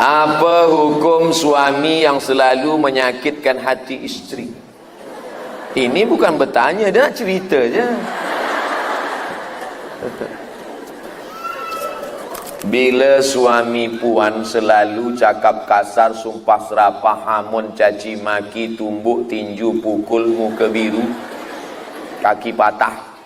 Apa hukum suami yang selalu menyakitkan hati isteri? Ini bukan bertanya, dia nak cerita je. Bila suami puan selalu cakap kasar, sumpah serapah, hamun, caci maki, tumbuk tinju, pukul, muka biru, kaki patah,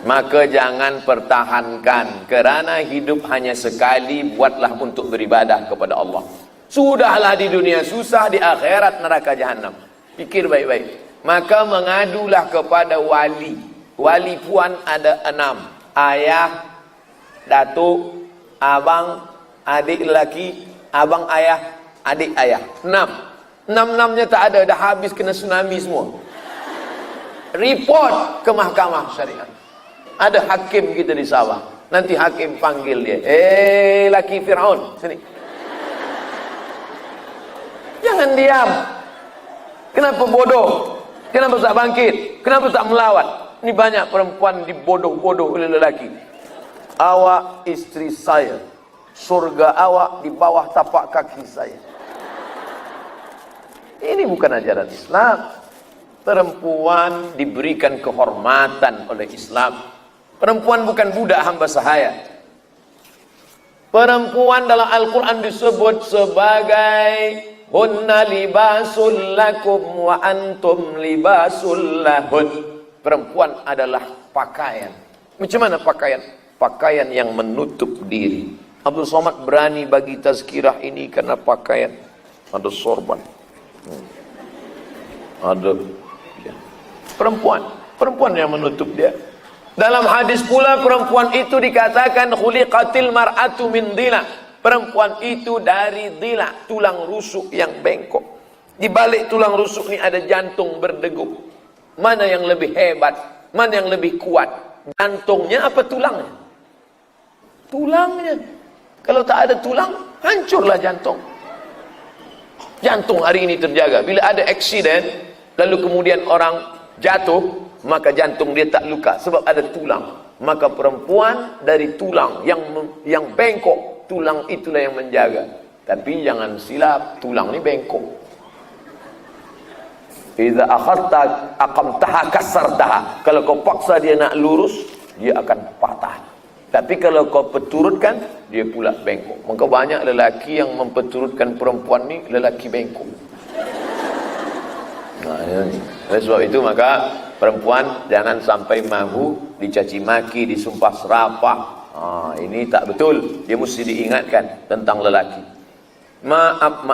maka jangan pertahankan, kerana hidup hanya sekali. Buatlah untuk beribadah kepada Allah. Sudahlah di dunia susah, di akhirat neraka jahanam. Pikir baik-baik. Maka mengadulah kepada wali. Wali puan ada 6. Ayah, datuk, abang, adik lelaki, abang ayah, adik ayah. 6. 6-6-nya tak ada, dah habis kena tsunami semua. Report ke mahkamah syariah. Ada hakim kita di Sabah. Nanti hakim panggil dia. Laki Fir'aun, sini. Jangan diam. Kenapa bodoh? Kenapa tak bangkit? Kenapa tak melawat? Ini banyak perempuan dibodoh-bodoh oleh lelaki. Awak isteri saya, surga awak di bawah tapak kaki saya. Ini bukan ajaran Islam. Perempuan diberikan kehormatan oleh Islam. Perempuan bukan budak hamba sahaya. Perempuan dalam Al-Quran disebut sebagai hunna libasul lakum wa antum libasul lahun. Perempuan adalah pakaian. Macam mana pakaian? Pakaian yang menutup diri. Abdul Somad berani bagi tazkirah ini karena pakaian. Ada sorban, ada perempuan yang menutup dia. Dalam hadis pula perempuan itu dikatakan khuliqatil mar'atu min dhila. Perempuan itu dari dhila, tulang rusuk yang bengkok. Di balik tulang rusuk ini ada jantung berdegup. Mana yang lebih hebat? Mana yang lebih kuat? Jantungnya apa tulangnya? Tulangnya. Kalau tak ada tulang, hancurlah jantung. Jantung hari ini terjaga. Bila ada aksiden, lalu kemudian orang jatuh, maka jantung dia tak luka sebab ada tulang. Maka perempuan dari tulang yang bengkok, tulang itulah yang menjaga. Tapi jangan silap, tulang ni bengkok. Idza akhadta aqamtaha kasartaha. Kalau kau paksa dia nak lurus, dia akan patah. Tapi kalau kau peturutkan, dia pula bengkok. Maka banyak lelaki yang mempeturutkan perempuan ni lelaki bengkok. Nah, oleh sebab itu maka perempuan jangan sampai mahu dicaci maki, disumpah serapah. Ini tak betul. Dia mesti diingatkan tentang lelaki. Maaf,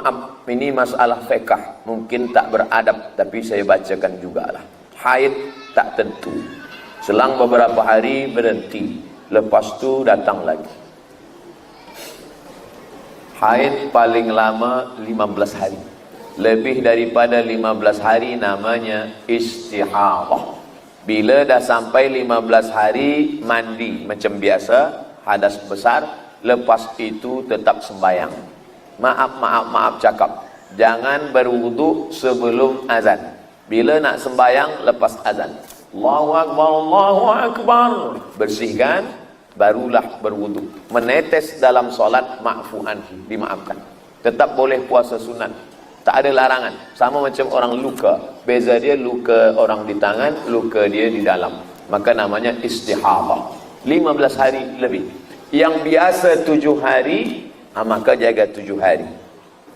ini masalah fiqh. Mungkin tak beradab, tapi saya bacakan jugalah. Haid tak tentu. Selang beberapa hari berhenti, lepas tu datang lagi. Haid paling lama 15 hari. Lebih daripada 15 hari namanya istihadah. Bila dah sampai 15 hari mandi macam biasa, hadas besar, lepas itu tetap sembahyang. Maaf cakap, jangan berwudu sebelum azan. Bila nak sembahyang lepas azan, Allahu Akbar, Allahu Akbar, bersihkan, barulah berwudu. Menetes dalam solat ma'fu'an, dimaafkan. Tetap boleh puasa sunat. Tak ada larangan. Sama macam orang luka. Beza dia luka orang di tangan, luka dia di dalam. Maka namanya istihadah. 15 hari lebih. Yang biasa 7 hari, maka jaga 7 hari.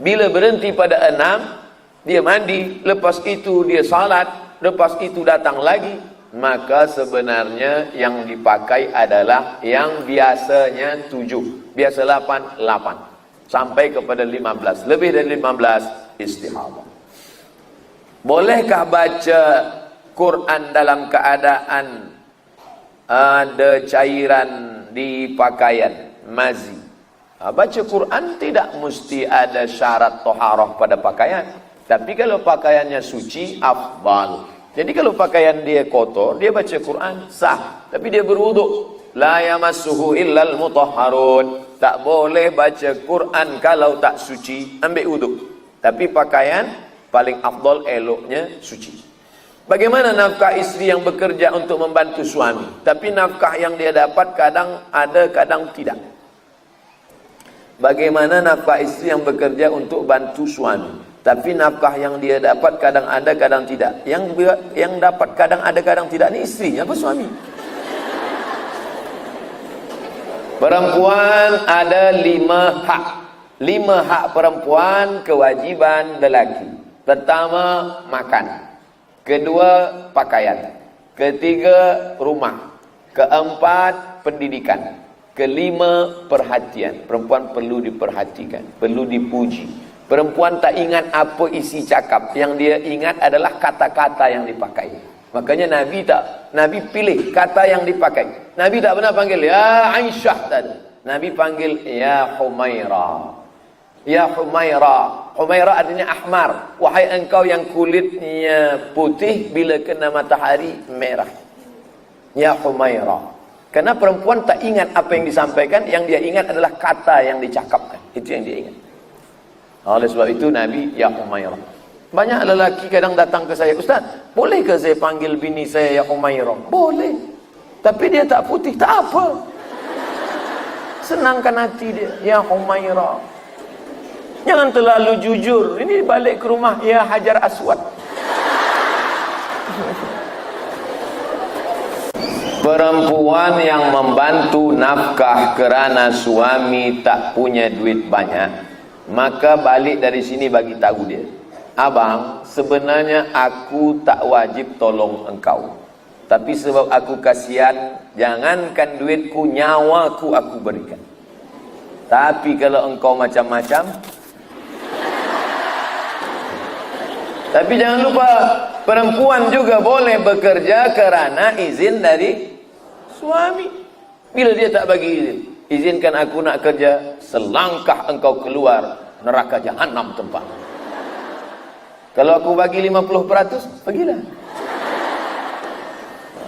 Bila berhenti pada 6, dia mandi, lepas itu dia salat, lepas itu datang lagi, maka sebenarnya yang dipakai adalah yang biasanya 7. Biasa 8. Sampai kepada 15. Lebih dari 15, istihadah. Bolehkah baca Quran dalam keadaan ada cairan di pakaian, mazi? Baca Quran tidak mesti ada syarat toharah pada pakaian. Tapi kalau pakaiannya suci, afdal. Jadi kalau pakaian dia kotor, dia baca Quran, sah. Tapi dia berwuduk. La yamassuhu illal mutahharun. Tak boleh baca Quran kalau tak suci, ambil wuduk. Tapi pakaian paling afdal, eloknya suci. Bagaimana nafkah isteri yang bekerja untuk membantu suami, tapi nafkah yang dia dapat kadang ada, kadang tidak. Bagaimana nafkah istri yang bekerja untuk bantu suami, tapi nafkah yang dia dapat kadang ada kadang tidak. Yang dapat kadang ada kadang tidak ni istri apa suami? Perempuan ada 5 hak. 5 hak perempuan, kewajiban lelaki. Pertama, makan. Kedua, pakaian. Ketiga, rumah. Keempat, pendidikan. Kelima, perhatian. Perempuan perlu diperhatikan, perlu dipuji. Perempuan tak ingat apa isi cakap, yang dia ingat adalah kata-kata yang dipakai. Makanya Nabi pilih kata yang dipakai. Nabi tak pernah panggil ya Aisyah tadi. Nabi panggil ya Humaira. Ya Humaira. Humaira artinya ahmar. Wahai engkau yang kulitnya putih bila kena matahari merah. Ya Humaira. Karena perempuan tak ingat apa yang disampaikan, yang dia ingat adalah kata yang dicakapkan. Itu yang dia ingat. Oleh sebab itu Nabi ya Humaira. Banyak lelaki kadang datang ke saya, Ustaz, boleh ke saya panggil bini saya ya Humaira? Boleh. Tapi dia tak putih, tak apa. Senangkan hati dia, ya Humaira. Jangan terlalu jujur. Ini balik ke rumah, ya Hajar Aswad. Perempuan yang membantu nafkah kerana suami tak punya duit banyak, maka balik dari sini bagi tahu dia, abang, sebenarnya aku tak wajib tolong engkau, tapi sebab aku kasihan, jangankan duitku, nyawaku aku berikan. Tapi kalau engkau macam-macam, tapi jangan lupa, perempuan juga boleh bekerja kerana izin dari suami. Bila dia tak bagi izin, izinkan aku nak kerja, selangkah engkau keluar neraka jahanam tempat. Kalau aku bagi 50%, pergilah.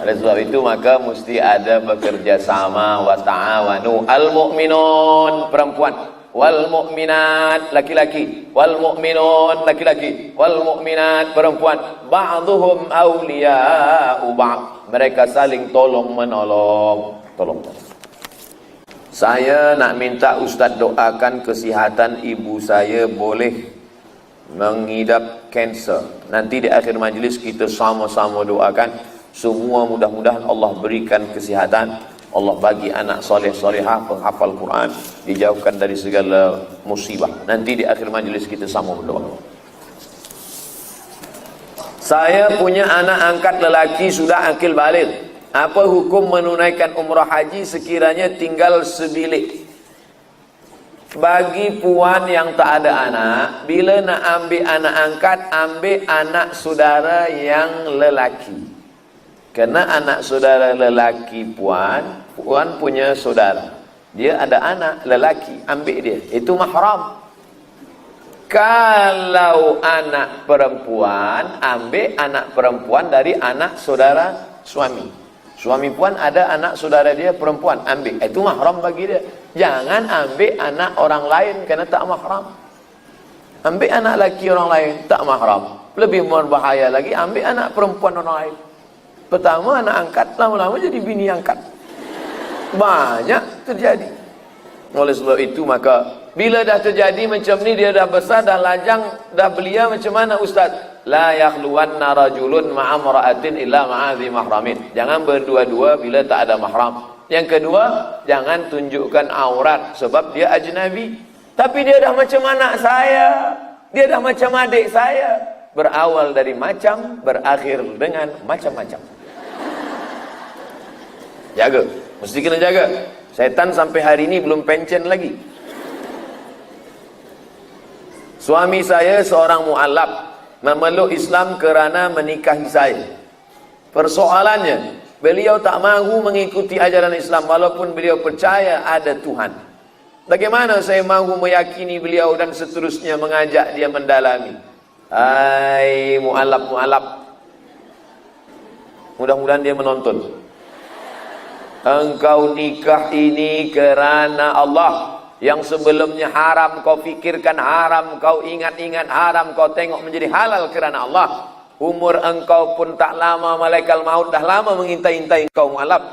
Oleh sebab itu maka mesti ada bekerja sama. Wa ta'awanu al-mu'minun, perempuan, wal mu'minat, laki-laki, wal mu'minun, laki-laki, wal mu'minat, perempuan, ba'duhum awliya'u ba'd, mereka saling tolong menolong. Tolong. Saya nak minta Ustaz doakan kesihatan ibu saya, boleh mengidap kanser. Nanti di akhir majlis kita sama-sama doakan semua, mudah-mudahan Allah berikan kesihatan, Allah bagi anak soleh-solehah, penghafal Quran, dijauhkan dari segala musibah. Nanti di akhir majlis kita sama berdoa. Saya punya anak angkat lelaki sudah akil baligh. Apa hukum menunaikan umrah haji sekiranya tinggal sebilik? Bagi puan yang tak ada anak, bila nak ambil anak angkat, ambil anak saudara yang lelaki. Kerana anak saudara lelaki puan punya saudara, dia ada anak lelaki, ambil dia, itu mahram. Kalau anak perempuan, ambil anak perempuan dari anak saudara suami. Suami puan ada anak saudara dia perempuan, ambil, itu mahram bagi dia. Jangan ambil anak orang lain kerana tak mahram. Ambil anak lelaki orang lain, tak mahram. Lebih berbahaya lagi, ambil anak perempuan orang lain. Pertama anak angkat, lama-lama jadi bini angkat. Banyak terjadi. Oleh sebab itu maka bila dah terjadi macam ni, dia dah besar, dah lajang, dah belia, macam mana Ustaz? La yakhluwanna rajulun ma'a imra'atin illa ma'a dhi mahramin. Jangan berdua-dua bila tak ada mahram. Yang kedua, jangan tunjukkan aurat sebab dia ajnabi. Tapi dia dah macam anak saya, dia dah macam adik saya. Berawal dari macam, berakhir dengan macam-macam. Jaga, mesti kena jaga. Setan sampai hari ini belum pencen lagi. Suami saya seorang mu'alaf, memeluk Islam kerana menikahi saya. Persoalannya, beliau tak mahu mengikuti ajaran Islam walaupun beliau percaya ada Tuhan. Bagaimana saya mahu meyakini beliau dan seterusnya mengajak dia mendalami? Hai mu'alaf, mudah-mudahan dia menonton. Engkau nikah ini kerana Allah. Yang sebelumnya haram kau fikirkan haram, kau ingat-ingat haram, kau tengok menjadi halal kerana Allah. Umur engkau pun tak lama, malaikat maut dah lama mengintai-intai engkau mu'alaf.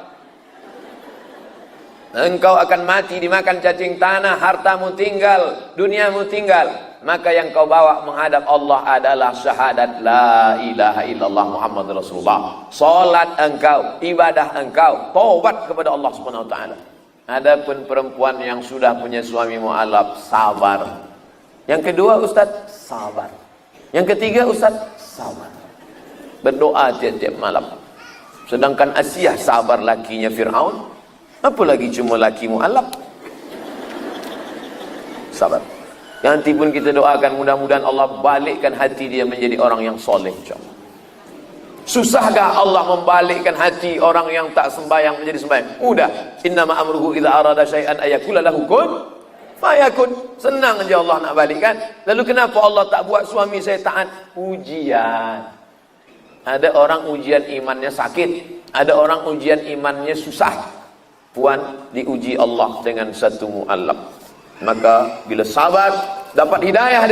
engkau akan mati dimakan cacing tanah, hartamu tinggal, duniamu tinggal, maka yang kau bawa menghadap Allah adalah syahadat la ilaha illallah Muhammad Rasulullah. Salat engkau, ibadah engkau, taubat kepada Allah Subhanahu wa taala. Adapun perempuan yang sudah punya suami mu'alaf, sabar. Yang kedua, Ustaz, sabar. Yang ketiga, Ustaz, sabar. Berdoa tiap-tiap malam. Sedangkan Asiyah sabar lakinya Fir'aun, apalagi cuma laki mu'alaf. Sabar. Nanti pun kita doakan mudah-mudahan Allah balikkan hati dia menjadi orang yang soleh. Susahkah Allah membalikkan hati orang yang tak sembahyang menjadi sembahyang? Mudah. Innama amruhu idza arada syai'an ayakula lahu kun fayakun. Senang aja Allah nak balikkan. Lalu kenapa Allah tak buat suami saya taat? Ujian. Ada orang ujian imannya sakit, ada orang ujian imannya susah. Puan diuji Allah dengan satu mu'alaf. Maka bila sabar, dapat hidayah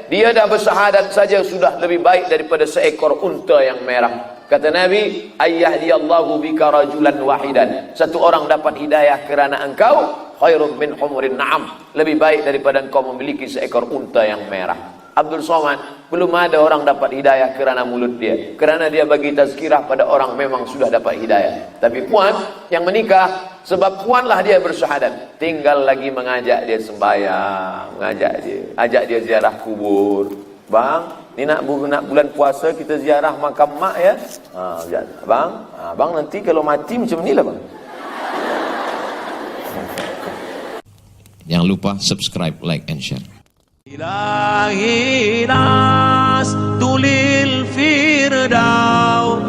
dia dah bersyahadat saja sudah lebih baik daripada seekor unta yang merah. Kata Nabi, ayyahdiyallahu bika rajulan wahidan. Satu orang dapat hidayah kerana engkau, khairun min humurin na'am. Lebih baik daripada engkau memiliki seekor unta yang merah. Abdul Somad, belum ada orang dapat hidayah kerana mulut dia, kerana dia bagi tazkirah pada orang memang sudah dapat hidayah. Tapi puan yang menikah, sebab puanlah dia bersyahadat, tinggal lagi mengajak dia sembahyang, ajak dia ziarah kubur. Bang, ni nak bulan puasa kita ziarah makam mak ya. Bang nanti kalau mati macam ni lah bang. Jangan lupa subscribe, like and share. Ilahi nas tulil firdaus